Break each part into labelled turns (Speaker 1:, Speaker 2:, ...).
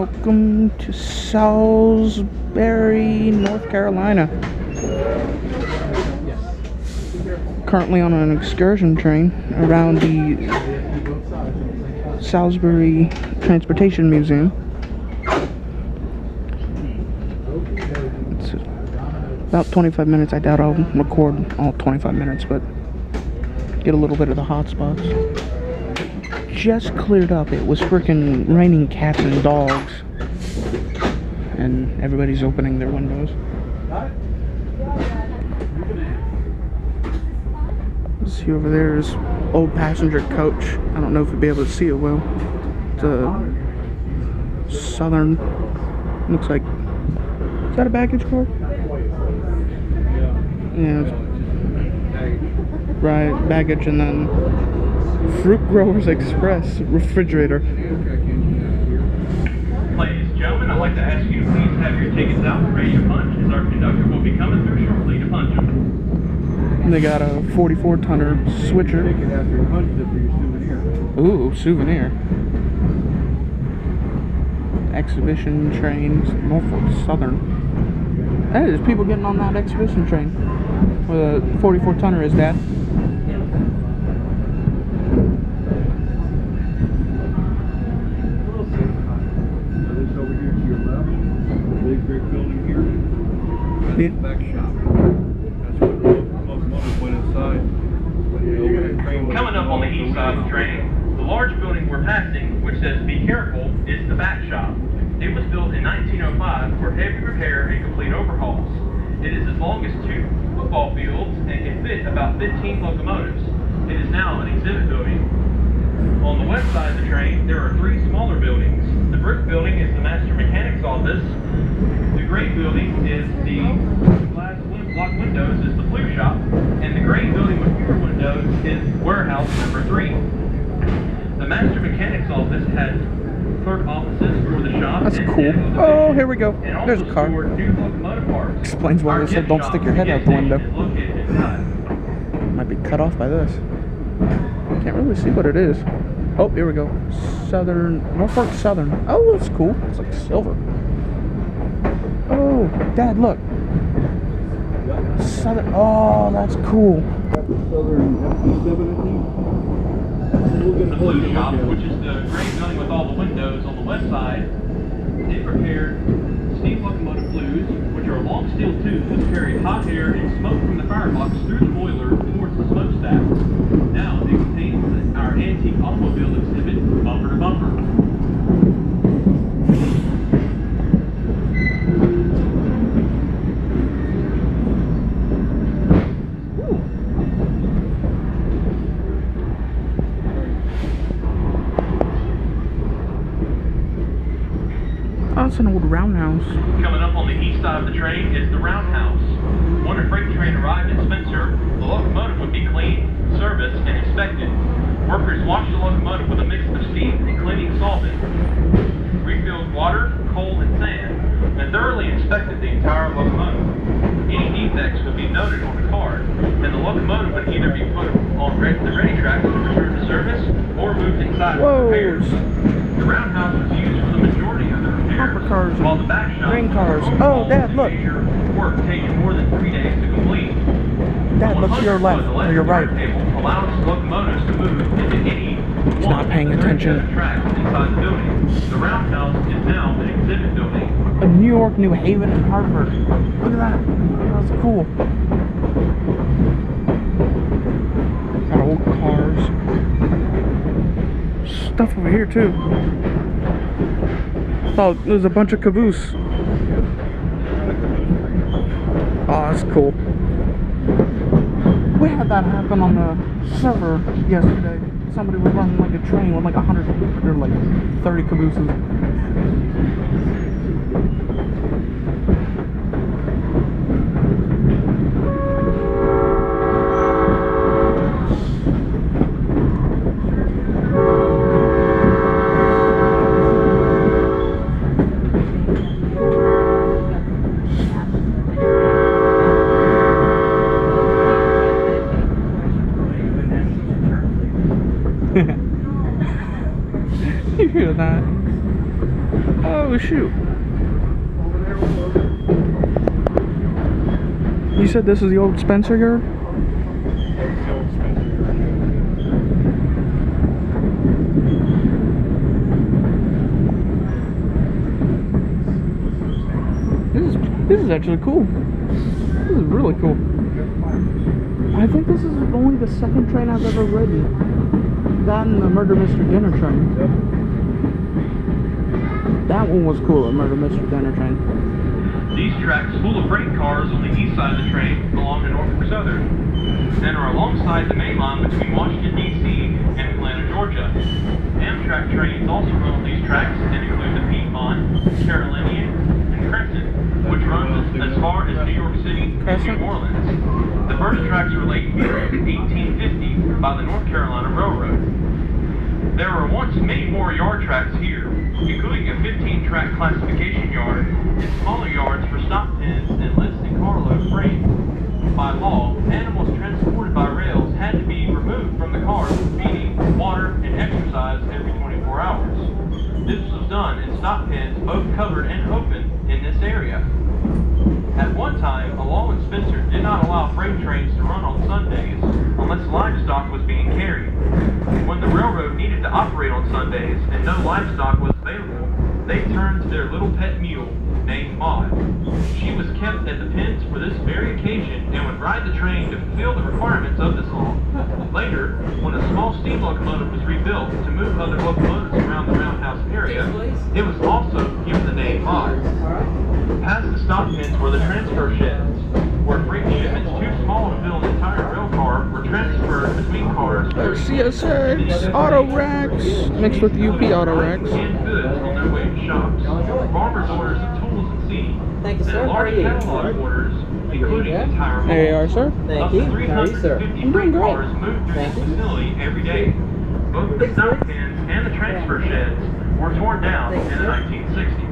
Speaker 1: Welcome to Salisbury, North Carolina. Currently on an excursion train around the Salisbury Transportation Museum. It's about 25 minutes. I doubt I'll record all 25 minutes, but get a little bit of the hot spots. Just cleared up. It was freaking raining cats and dogs, and everybody's opening their windows. See over there is old passenger coach. I don't know if you'll be able to see it well. It's a Southern. Looks like. Is that a baggage car? Yeah. Right, baggage, and then Fruit Growers Express refrigerator.
Speaker 2: Ladies and gentlemen, I'd like to ask you to please have your tickets out and ready to punch, as our conductor will be coming through shortly to punch them.
Speaker 1: And they got a 44-tonner switcher. Ooh, souvenir. Exhibition trains, Norfolk Southern. Hey, there's people getting on that exhibition train. Where the 44-tonner is, Dad.
Speaker 2: Back shop. That's what locomotive went inside. Coming up on the east side of the train, the large building we're passing, which says "Be careful," is the back shop. It was built in 1905 for heavy repair and complete overhauls. It is as long as 2 football fields and can fit about 15 locomotives. It is now an exhibit building. On the west side of the train, there are 3 smaller buildings. The brick building is the master mechanic's office. The gray building is the glass block windows is the blue shop, and the gray building with fewer windows is warehouse number 3. The master mechanic's office has clerk offices for the shop.
Speaker 1: That's cool. Oh, here we go. There's a car.
Speaker 2: New locomotive parts.
Speaker 1: Explains why they said don't stick your head out the window. Might be cut off by this. Can't really see what it is. Oh, here we go. Norfolk Southern. Oh, that's cool. It's like silver. Oh, Dad, look. Southern. Oh, that's cool.
Speaker 2: Southern FP7, I think. The blue shop, which is the gray building with all the windows on the west side, they prepared steam locomotive flues, which are long steel tubes that carry hot air and smoke from the firebox through the boiler towards the smokestack. Now it contains our antique automobile exhibit, bumper to bumper.
Speaker 1: Oh, it's an old roundhouse.
Speaker 2: Coming up on the east side of the train is the roundhouse. When a freight train arrived in Spencer, the locomotive would be cleaned, serviced, and inspected. Workers washed the locomotive with a mix of steam and cleaning solvent, refilled water, coal, and sand, and thoroughly inspected the entire locomotive. Any defects would be noted on the card, and the locomotive would either be put on the ready tracks to return to service or moved inside for repairs. The roundhouse was used for the majority of the repairs,
Speaker 1: Cars
Speaker 2: while the back shop
Speaker 1: grain cars. Oh, Dad, look.
Speaker 2: Work taking more than 3 days to complete.
Speaker 1: Dad, look to your left or your right.
Speaker 2: Allows locomotives to move into any
Speaker 1: He's not paying attention.
Speaker 2: tracks inside the building. The roundhouse is now an exhibit building.
Speaker 1: New York, New Haven, and Hartford. Look at that. That's cool. Got old cars. Stuff over here too. Oh, there's a bunch of caboose. Oh, that's cool. We had that happen on the server yesterday. Somebody was running like a train with like 100 or like 30 cabooses. You hear that? Oh shoot. You said this is the old Spencer yard? This is actually cool. This is really cool. I think this is only the second train I've ever ridden. That and the Murder Mr. Dinner train. That one was cool, the Murder Mr. Dinner train.
Speaker 2: These tracks full of freight cars on the east side of the train belong to Norfolk Southern and are alongside the main line between Washington, D.C. and Atlanta, Georgia. Amtrak trains also run on these tracks and include the Piedmont, Carolinian, and Crescent, which runs as far as New York City and New Orleans. The first tracks were laid here in 1850 by the North Carolina Railroad. There were once many more yard tracks here, including a 15-track classification yard and smaller yards for stock pens and list and carload freight. By law, animals transported by rails had to be removed from the cars for feeding, water, and exercise every 24 hours. This was done in stock pens both covered and open in this area. At one time, a law in Spencer did not allow freight trains to run on Sundays unless livestock was being carried. When the railroad needed to operate on Sundays and no livestock was available, they turned to their little pet mule named Maud. She was kept at the pens for this very occasion and would ride the train to fulfill the requirements of this law. Later, when a small steam locomotive was rebuilt to move other locomotives around the roundhouse area, it was also given the name Maud. Past the stop pens were the transfer sheds, where freight shipments too small to fill an entire rail car were transferred between cars.
Speaker 1: CSX auto racks mixed with UP auto racks.
Speaker 2: And goods on their way to shops. Farmers' orders of tools and seed.
Speaker 3: Thank you, sir.
Speaker 2: And large catalog orders, including entire
Speaker 1: There you are, sir.
Speaker 3: Thank you. How are you, sir?
Speaker 2: 350 freight cars moved through this facility every day. Both the stop pens and the transfer sheds were torn down in the 1960s.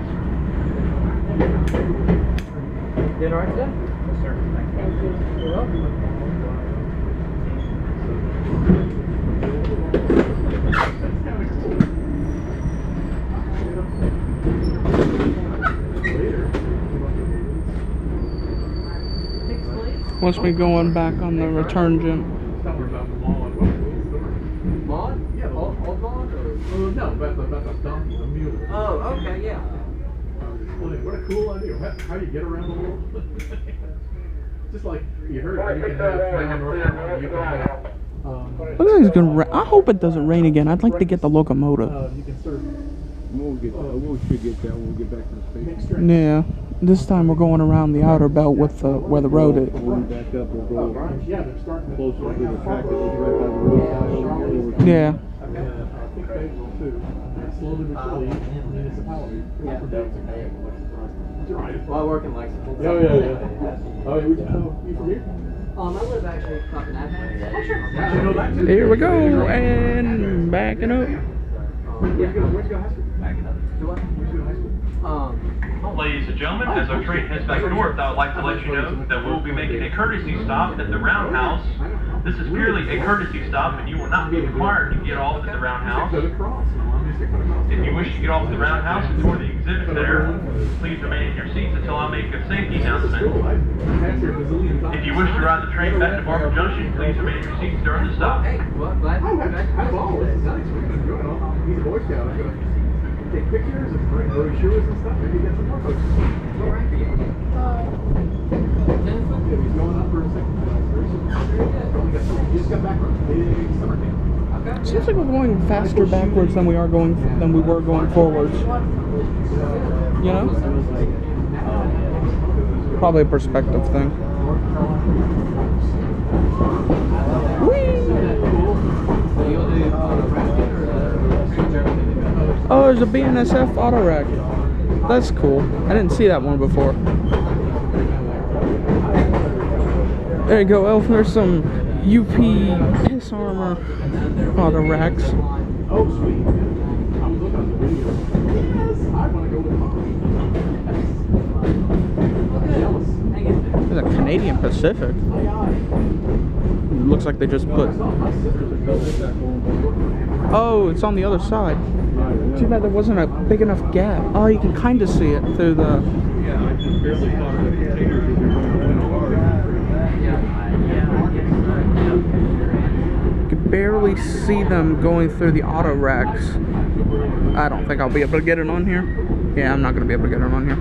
Speaker 3: Doing all right today? Yes, sir. Thank you. You're welcome.
Speaker 1: Once we going back on the return gym.
Speaker 3: Maud? Yeah, old Maud?
Speaker 4: No, about the donkey, the mule.
Speaker 3: Oh, okay, yeah.
Speaker 4: What a cool idea. How do you get around the world? Just like you heard, you can have North Carolina, you can have,
Speaker 1: Looks like it's gonna rain. I hope it doesn't rain again. I'd like to get the locomotive.
Speaker 4: you can sort of
Speaker 5: We'll get that when we get back to the station.
Speaker 1: Yeah. This time we're going around the outer belt with where the road is.
Speaker 5: When we back up, we'll go
Speaker 4: yeah, they're starting
Speaker 5: closer to the track that was right by the road.
Speaker 1: Yeah.
Speaker 4: I think they will too. Slowly but surely, municipality.
Speaker 3: Well, I work in Lexington.
Speaker 4: Oh, yeah. Oh, yeah, you from here?
Speaker 3: I live actually up in Athens. Oh, sure.
Speaker 4: Actually, no, that too.
Speaker 1: Here we go, and backing up.
Speaker 4: Where'd you go to high school?
Speaker 3: Backing up. Do what?
Speaker 4: Where'd you go to high school?
Speaker 2: Ladies and gentlemen, as our train heads back north, I would like to let you know that we'll be making a courtesy stop at the Roundhouse. This is purely a courtesy stop, and you will not be required to get off at the Roundhouse. If you wish to get off at the Roundhouse and toward the exhibit center, please remain in your seats until I make a safety announcement. If you wish to ride the train back to Barber Junction, please remain in your seats during the stop.
Speaker 3: Hey, well, glad
Speaker 4: Oh,
Speaker 3: to be back.
Speaker 4: that's all. This is nice. We're gonna do it all. He's a Boy Scout. I'm gonna take pictures and bring brochures and stuff. Maybe get some more photos.
Speaker 3: All right for you.
Speaker 4: Yeah, he's going up for a second. He just got back from a big summer camp.
Speaker 1: Seems like we're going faster backwards than we were going forwards. You know? Probably a perspective thing. Oh, there's a BNSF auto rack. That's cool. I didn't see that one before. There you go, Elf. There's some UP piss armor auto racks.
Speaker 4: Oh, sweet. I was looking at the video. Yes, I want to go with mom. Jealous.
Speaker 1: There's a Canadian Pacific. Looks like they just put... Oh, it's on the other side.
Speaker 4: Yeah,
Speaker 1: Too bad there wasn't a big enough gap. Oh, you can kind of see it through the.
Speaker 5: Yeah, I just barely thought the containers would be going hard.
Speaker 1: You can barely see them going through the auto racks. I don't think I'll be able to get it on here. Yeah, I'm not going to be able to get it on here.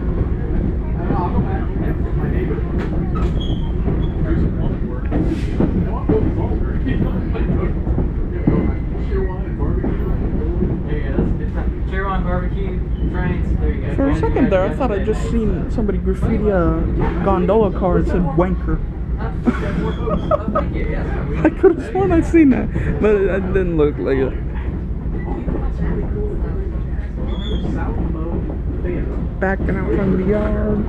Speaker 3: Barbecue, Frank's, there you go.
Speaker 1: For a second there, I thought I'd just seen somebody graffiti a gondola car that said wanker. I could have sworn I'd seen that, but it didn't look like it. Backing out from the yard.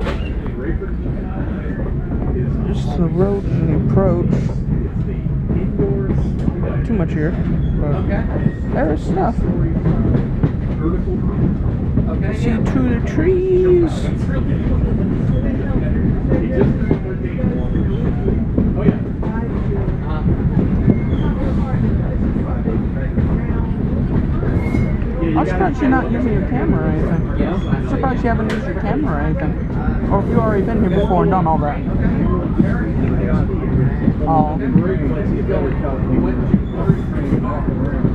Speaker 1: Just the road and the approach. Too much here, but there's stuff. See to the trees. I'm surprised you're not using your camera or anything. I'm surprised you haven't used your camera or anything. Or if you've already been here before and done all that.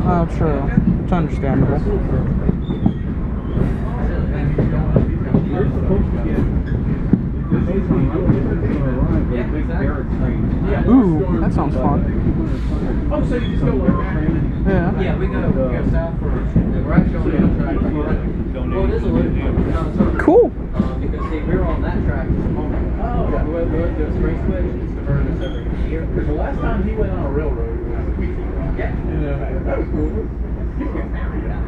Speaker 1: Oh, true. It's understandable. Ooh, that sounds fun.
Speaker 4: Oh, so you just go like that?
Speaker 1: Yeah.
Speaker 3: Yeah, we go south for. We're actually on the track. Well, it is a loop.
Speaker 1: Cool.
Speaker 3: Because see, we were on that track this morning.
Speaker 4: Oh, yeah.
Speaker 3: We went to a spring switch. It's converted us every year.
Speaker 4: Because the last time he went on a railroad, it was
Speaker 3: Yeah.
Speaker 4: that was cool. You get married out.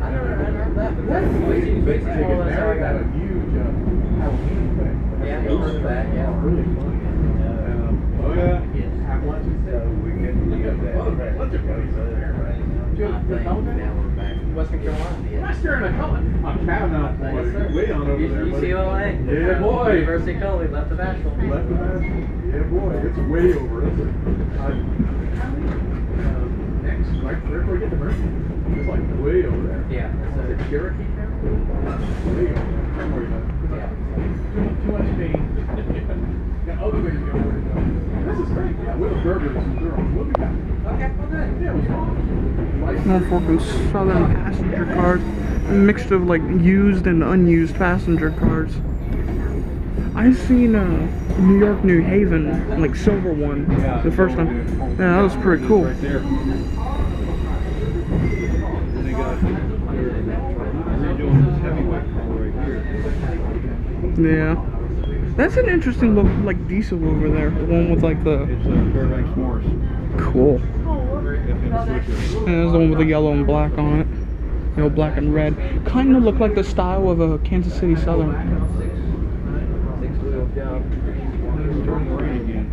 Speaker 3: I never heard that, but that's basically more or less how I got it.
Speaker 4: Huge Halloween thing.
Speaker 3: Yeah, I heard that, yeah.
Speaker 4: Really funny.
Speaker 5: Oh yeah?
Speaker 4: Have lunch and stuff. We get bunch of buddies over there, right?
Speaker 3: Western Carolina.
Speaker 4: I'm not staring at Cullen. I'm counting out for way on over there.
Speaker 3: UCLA.
Speaker 4: Yeah, boy.
Speaker 3: University of Cullen, left of Asheville.
Speaker 4: Left of that. Yeah, boy. It's way over. Next, right before we get to Mercy. It's like way over there.
Speaker 3: Yeah.
Speaker 4: Is it Cherokee County? Way over there. Don't worry about it. Too much pain. Got other ways to go. This is great. Yeah, with the burgers and girls. What we got?
Speaker 3: Okay, well good.
Speaker 4: Yeah, it was fun.
Speaker 1: Norfolk and Southern passenger cars. A mixture of like used and unused passenger cars. I seen New York, New Haven, like silver one, the first time. Yeah, that was pretty cool.
Speaker 5: Right there. And they got, they're doing this heavyweight car right here.
Speaker 1: Yeah. That's an interesting look, like diesel over there. The one with like the.
Speaker 5: It's Fairbanks Morris.
Speaker 1: Cool.
Speaker 5: FM switcher.
Speaker 1: And there's the one with the yellow and black on it. Yellow, black, and red. Kind of look like the style of a Kansas City Southern.
Speaker 5: It's starting to rain again.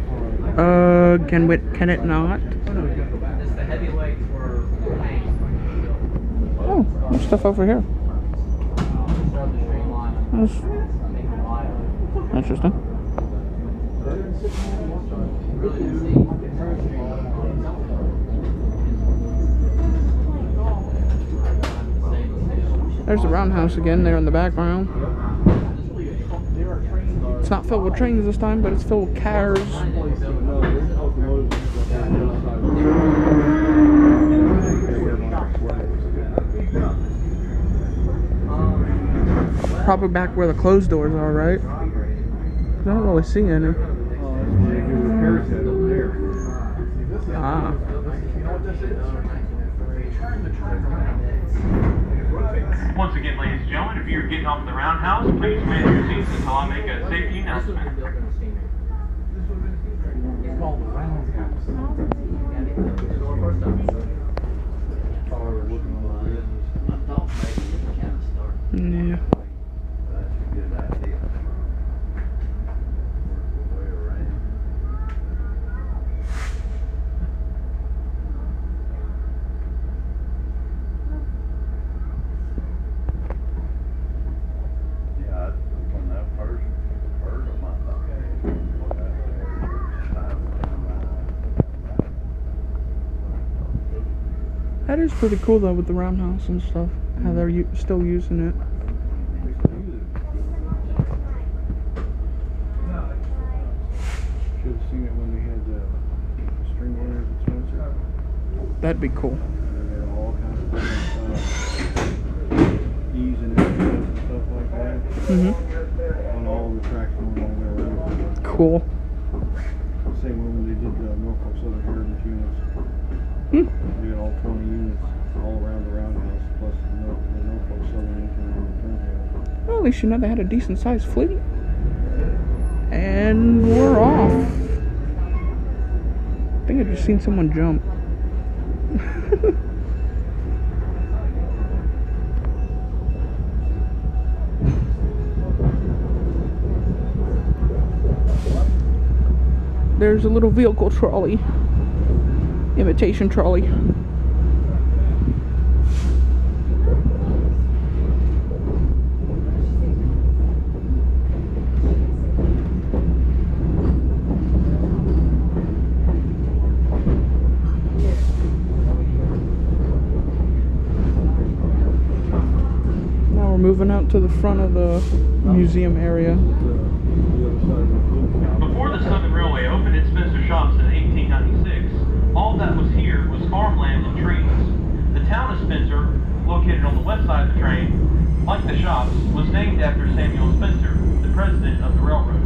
Speaker 1: Can it not?
Speaker 3: It's the heavyweights for
Speaker 1: Oh, there's stuff over here. That's interesting. There's the roundhouse again there in the background. It's not filled with trains this time, but it's filled with cars. Probably back where the closed doors are, right? I don't really see any. Ah.
Speaker 2: Once again, ladies and gentlemen, if you're getting off the roundhouse, please remain in your seats until I make a safety announcement.
Speaker 1: Yeah. That is pretty cool though with the roundhouse and stuff. how they're still using it.
Speaker 5: Should have seen it when we had the string winners at Spencer.
Speaker 1: That'd be cool.
Speaker 5: They had all kinds of different ease and everything and stuff like that.
Speaker 1: Mm-hmm.
Speaker 5: On all the tracks along there.
Speaker 1: Cool.
Speaker 5: Same when they did the Norfolk Southern Heritage units.
Speaker 1: Hmm.
Speaker 5: They had all 20 units all around the roundhouse, plus the Norfolk Southern engine on the turntable.
Speaker 1: Well, at least you know they had a decent sized fleet. And we're off. I think I just seen someone jump. There's a little vehicle trolley. Imitation trolley. Now we're moving out to the front of the museum area.
Speaker 2: Before the Southern Railway opened its Spencer shops in 1896, all that was here was farmland and trees. The town of Spencer, located on the west side of the train, like the shops, was named after Samuel Spencer, the president of the railroad.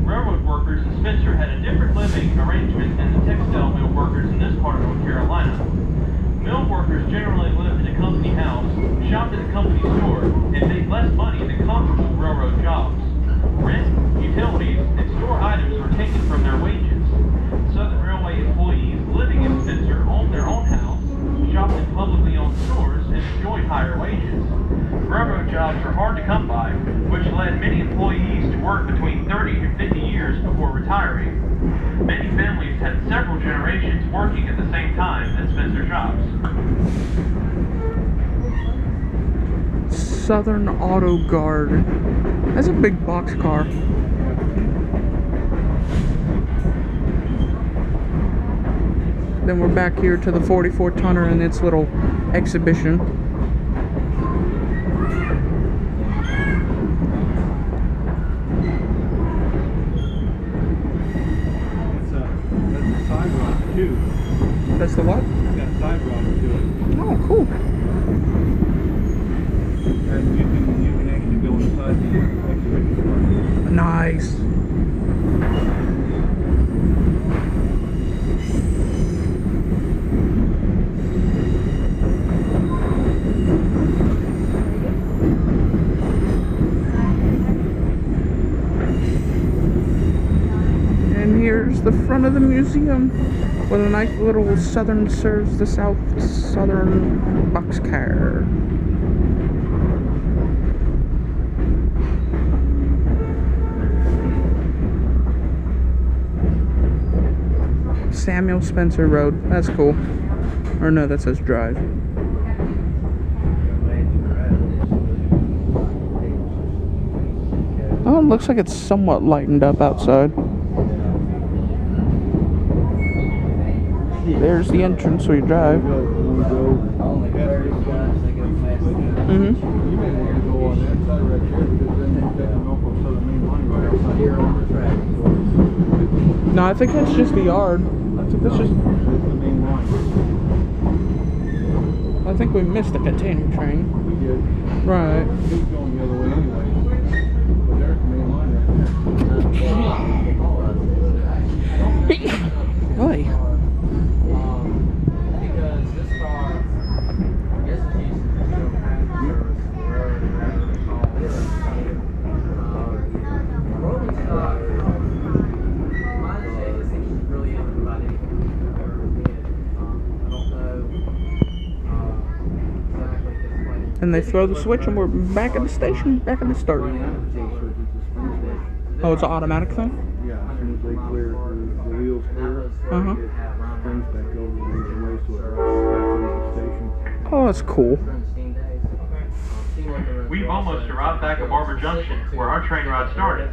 Speaker 2: Railroad workers in Spencer had a different living arrangement than the textile mill workers in this part of North Carolina. Mill workers generally lived in a company house, shopped at a company store, and made less money than comparable railroad jobs. Rent, utilities, and store items were taken from their wages. Southern Railway employees living in Spencer owned their own house, shopped in publicly owned stores, and enjoyed higher wages. Railroad jobs were hard to come by, which led many employees to work between 30 and 50 years before retiring. Many families had several generations working at the same time at Spencer shops.
Speaker 1: Southern Auto Guard. That's a big box car. Then we're back here to the 44 tonner and its little exhibition.
Speaker 5: That's a side rod too.
Speaker 1: That's the what?
Speaker 5: It's got side rod to it.
Speaker 1: Oh, cool.
Speaker 5: And you can actually go inside the exhibition part.
Speaker 1: Nice. And here's the front of the museum with a nice little Southern serves the South Southern boxcar. Samuel Spencer Road. That's cool. Or no, that says drive. Oh, it looks like it's somewhat lightened up outside. There's the entrance where you drive.
Speaker 5: You may want to go on that side right there because then you've got the Norfolk Southern main line right outside here on the track.
Speaker 1: No, I think that's just the yard. I think that's just.
Speaker 5: That's the main line.
Speaker 1: I think we missed the container train.
Speaker 5: We did.
Speaker 1: Right.
Speaker 5: He's going the other way anyway. But there's the main line right there.
Speaker 1: Oy.
Speaker 3: Because this car, I guess it's used to rolling stock. My understanding is he's really into about anything he's ever did. I don't know exactly his plan.
Speaker 1: And they throw the switch and we're back at the station, back at the start. Oh, it's an automatic thing?
Speaker 5: Yeah, as soon as they clear, the wheels clear,
Speaker 1: Uh-huh.
Speaker 5: it springs back over the way so it rides back to the station.
Speaker 1: Oh, that's cool.
Speaker 2: We've almost arrived back at Barber Junction, where our train ride started.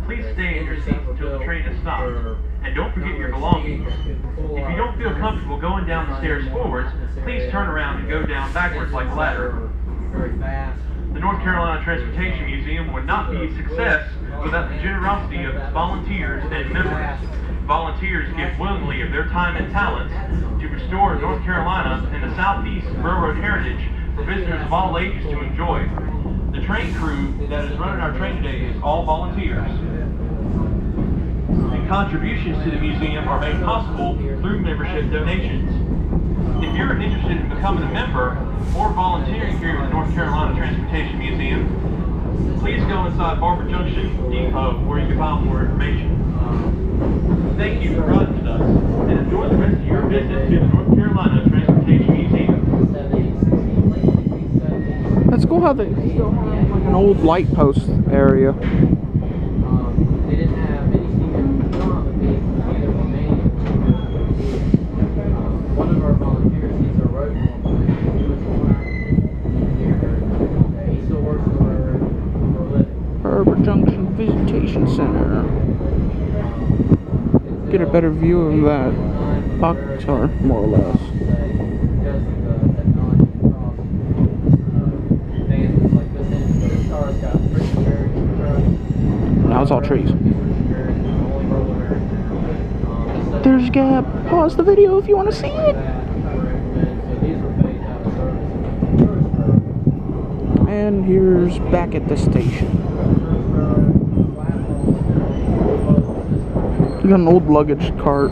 Speaker 2: Please stay in your seats until the train has stopped. And don't forget your belongings. If you don't feel comfortable going down the stairs forwards, please turn around and go down backwards like a ladder.
Speaker 3: Very fast.
Speaker 2: The North Carolina Transportation Museum would not be a success without the generosity of its volunteers and members. Volunteers give willingly of their time and talents to restore North Carolina and the Southeast Railroad heritage for visitors of all ages to enjoy. The train crew that is running our train today is all volunteers. And contributions to the museum are made possible through membership donations. If you're interested in becoming a member or volunteering here at the North Carolina Transportation Museum, please go inside Barber Junction Depot where you can find more information. Thank you for riding with us and enjoy the rest of your visit to the North Carolina Transportation Museum.
Speaker 1: That's cool how they still have like an old light post area.
Speaker 3: They didn't have any senior but they either remaining. One of our volunteers, he's a road foreman. He was here. He still works for a living.
Speaker 1: Barber Junction Visitation Center. Get a better view of that box car, more or less. Now it's all trees. There's Gap. Pause the video if you want to see it. And here's back at the station. You got an old luggage cart.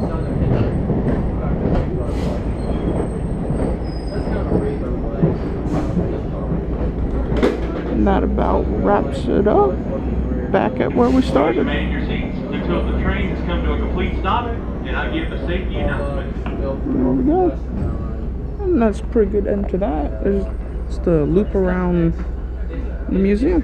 Speaker 1: And that about wraps it up. Back at where we started.
Speaker 2: Remain in your seats until the train has come to a complete stop, and I give the safety announcement.
Speaker 1: There we go. And that's a pretty good end to that. There's just the loop around the museum.